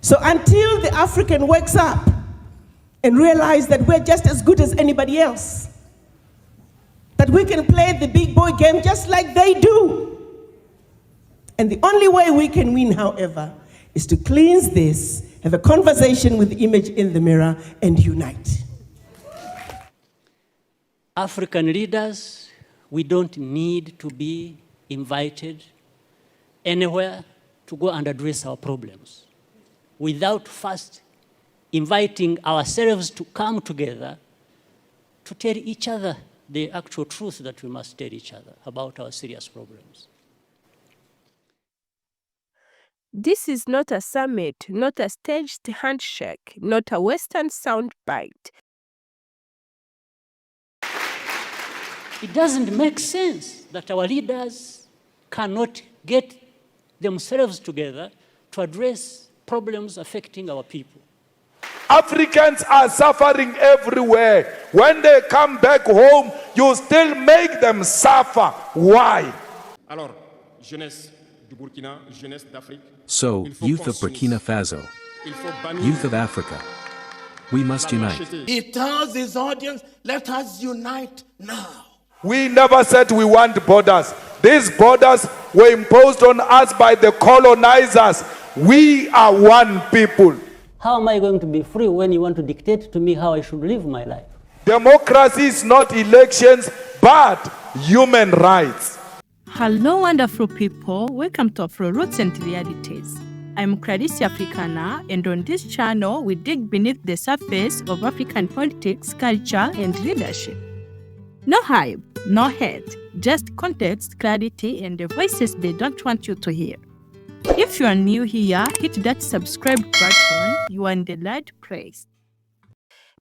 So until the African wakes up and realize that we're just as good as anybody else, that we can play the big boy game just like they do. And the only way we can win, however, is to cleanse this, have a conversation with the image in the mirror, and unite. African leaders, we don't need to be invited anywhere to go and address our problems without first inviting ourselves to come together to tell each other the actual truth that we must tell each other about our serious problems. This is not a summit, not a staged handshake, not a Western soundbite. It doesn't make sense that our leaders cannot get themselves together to address problems affecting our people. Africans are suffering everywhere. When they come back home, you still make them suffer. Why? Alors, jeunesse du Burkina, jeunesse d'Afrique. So, youth of Burkina Faso, youth of Africa, we must unite. He tells his audience, let us unite now. We never said we want borders. These borders were imposed on us by the colonizers. We are one people. How am I going to be free when you want to dictate to me how I should live my life? Democracy is not elections, but human rights. Hello, wonderful people. Welcome to Afro Roots and Realities. I'm Clarisse Africana, and on this channel, we dig beneath the surface of African politics, culture, and leadership. No hype, no hate, just context, clarity, and the voices they don't want you to hear. If you are new here, hit that subscribe button. You are in the right place.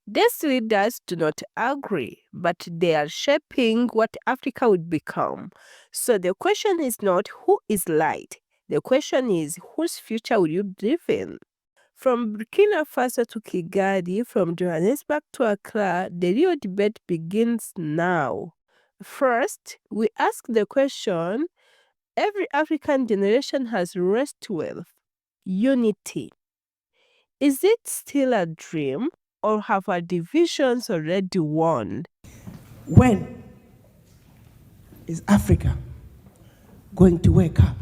These leaders do not agree, but they are shaping what Africa would become. So the question is not who is right. The question is whose future will you live in? From Burkina Faso to Kigali, from Johannesburg to Accra, the real debate begins now. First, we ask the question every African generation has raced with: unity. Is it still a dream, or have our divisions already won? When is Africa going to wake up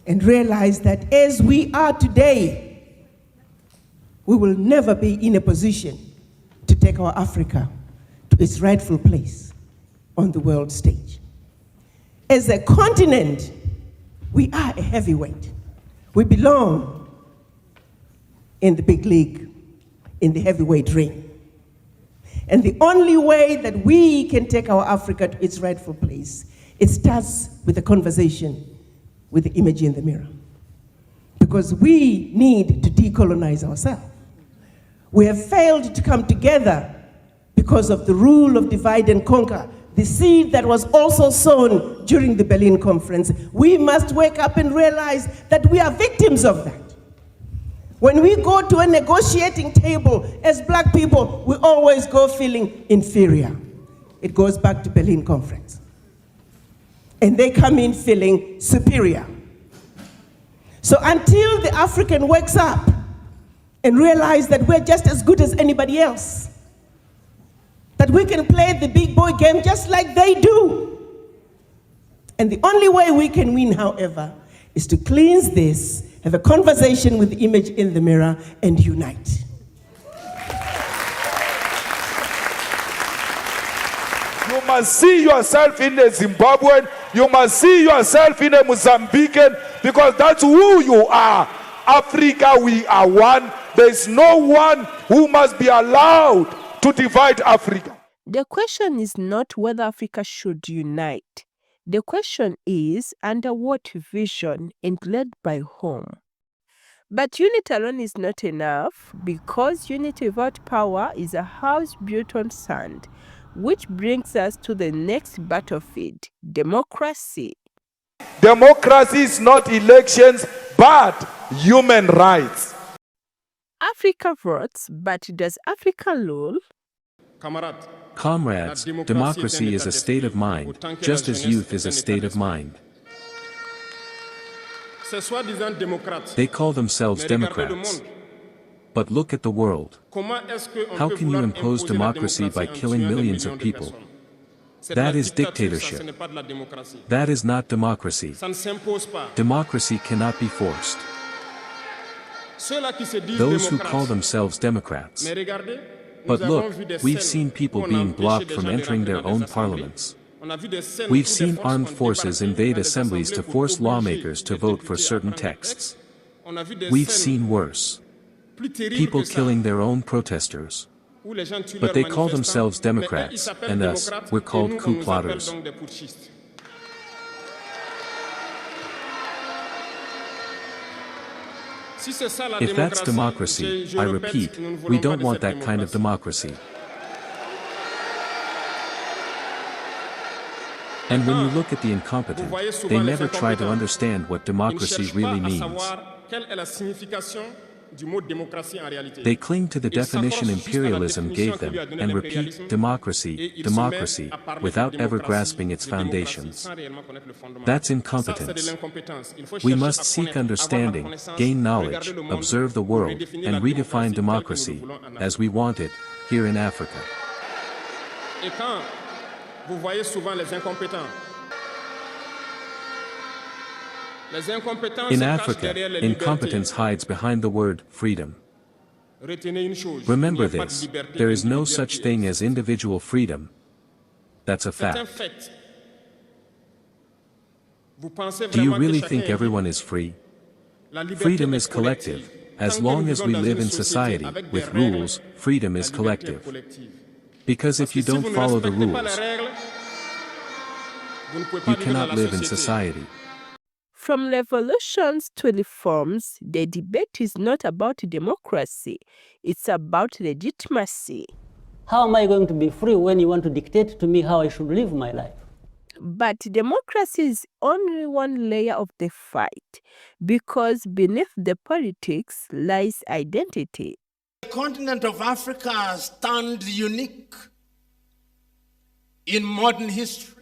and realize that as we are today, we will never be in a position to take our Africa to its rightful place on the world stage? As a continent, we are a heavyweight. We belong in the big league, in the heavyweight ring. And the only way that we can take our Africa to its rightful place, it starts with a conversation with the image in the mirror. Because we need to decolonize ourselves. We have failed to come together because of the rule of divide and conquer, the seed that was also sown during the Berlin Conference. We must wake up and realize that we are victims of that. When we go to a negotiating table as black people, we always go feeling inferior. It goes back to Berlin Conference. And they come in feeling superior. So until the African wakes up and realize that we're just as good as anybody else, that we can play the big boy game just like they do. And the only way we can win, however, is to cleanse this, have a conversation with the image in the mirror, and unite. You must see yourself in a Zimbabwean, you must see yourself in a Mozambican, because that's who you are. Africa, we are one. There is no one who must be allowed to divide Africa. The question is not whether Africa should unite. The question is under what vision and led by whom. But unity alone is not enough, because unity without power is a house built on sand, which brings us to the next battlefield: democracy. Democracy is not elections, but human rights. Africa votes, but does Africa rule? Comrades, democracy is a state of mind, just as youth is a state of mind. Ces soi-disant démocrates. They call themselves Democrats. But look at the world. How can you impose democracy by killing millions of people? That is dictatorship. That is not democracy. Democracy cannot be forced. Those who call themselves Democrats. But look, we've seen people being blocked from entering their own parliaments. We've seen armed forces invade assemblies to force lawmakers to vote for certain texts. We've seen worse. People killing their own protesters. But they call themselves Democrats, and us, we're called coup plotters. If that's democracy, I repeat, we don't want that kind of democracy. And when you look at the incompetent, they never try to understand what democracy really means. They cling to the definition imperialism gave them, and repeat, democracy, democracy, without ever grasping its foundations. That's incompetence. We must seek understanding, gain knowledge, observe the world, and redefine democracy, as we want it, here in Africa. In Africa, incompetence hides behind the word freedom. Remember this, there is no such thing as individual freedom. That's a fact. Do you really think everyone is free? Freedom is collective. As long as we live in society, with rules, freedom is collective. Because if you don't follow the rules, you cannot live in society. From revolutions to reforms, the debate is not about democracy, it's about legitimacy. How am I going to be free when you want to dictate to me how I should live my life? But democracy is only one layer of the fight, because beneath the politics lies identity. The continent of Africa stands unique in modern history.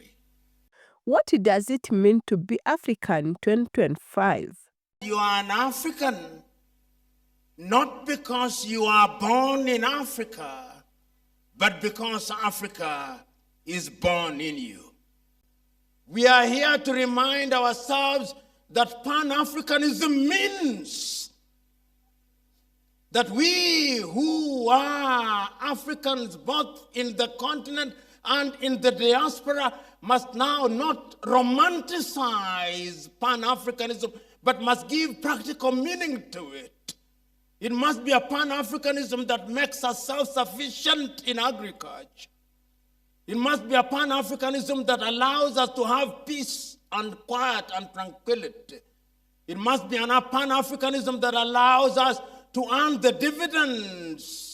What does it mean to be African in 2025? You are an African, not because you are born in Africa, but because Africa is born in you. We are here to remind ourselves that Pan-Africanism means that we who are Africans, both in the continent and in the diaspora, must now not romanticize Pan-Africanism, but must give practical meaning to it. It must be a Pan-Africanism that makes us self-sufficient in agriculture. It must be a Pan-Africanism that allows us to have peace and quiet and tranquility. It must be a Pan-Africanism that allows us to earn the dividends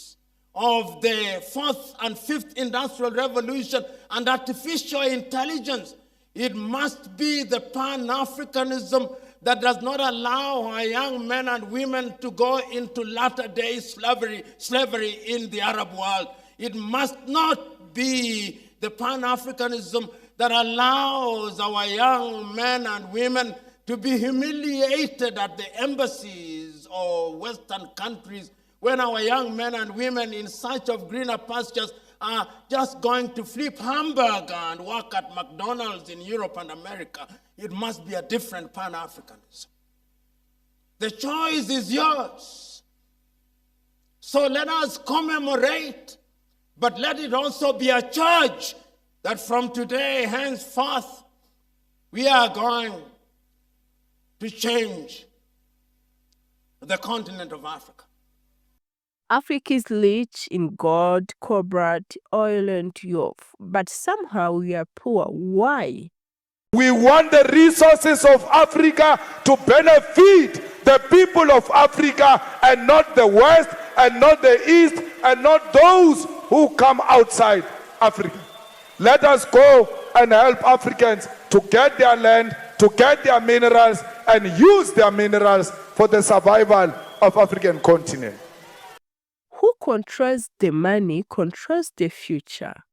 of the 4th and 5th industrial revolution and artificial intelligence. It must be the Pan-Africanism that does not allow our young men and women to go into latter-day slavery in the Arab world. It must not be the Pan-Africanism that allows our young men and women to be humiliated at the embassies or Western countries when our young men and women in search of greener pastures are just going to flip hamburger and work at McDonald's in Europe and America. It must be a different Pan-Africanism. The choice is yours. So let us commemorate, but let it also be a charge that from today henceforth, we are going to change the continent of Africa. Africa is rich in gold, cobalt, oil, and youth, but somehow we are poor. Why? We want the resources of Africa to benefit the people of Africa and not the West and not the East and not those who come outside Africa. Let us go and help Africans to get their land, to get their minerals and use their minerals for the survival of African continent. Who controls the money controls the future.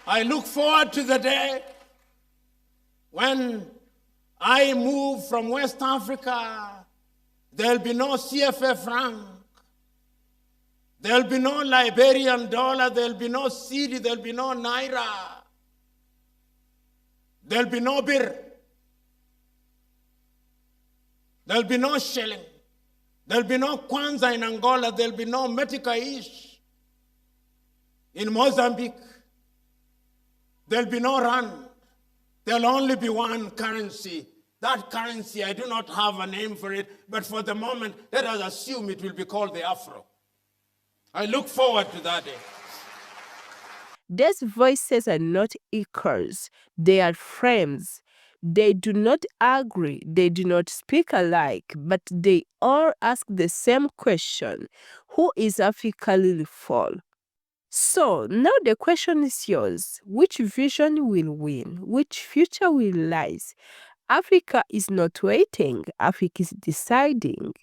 I look forward to the day When I move from West Africa, there'll be no CFA franc. There'll be no Liberian dollar. There'll be no cedi. There'll be no naira. There'll be no birr. There'll be no shilling. There'll be no kwanza in Angola. There'll be no metikaish in Mozambique. There'll be no rand. There'll only be one currency. That currency, I do not have a name for it, but for the moment, let us assume it will be called the Afro. I look forward to that day. These voices are not echoes, they are frames. They do not agree, they do not speak alike, but they all ask the same question: who is Africa really for? So now the question is yours. Which vision will win? Which future will rise? Africa is not waiting, Africa is deciding.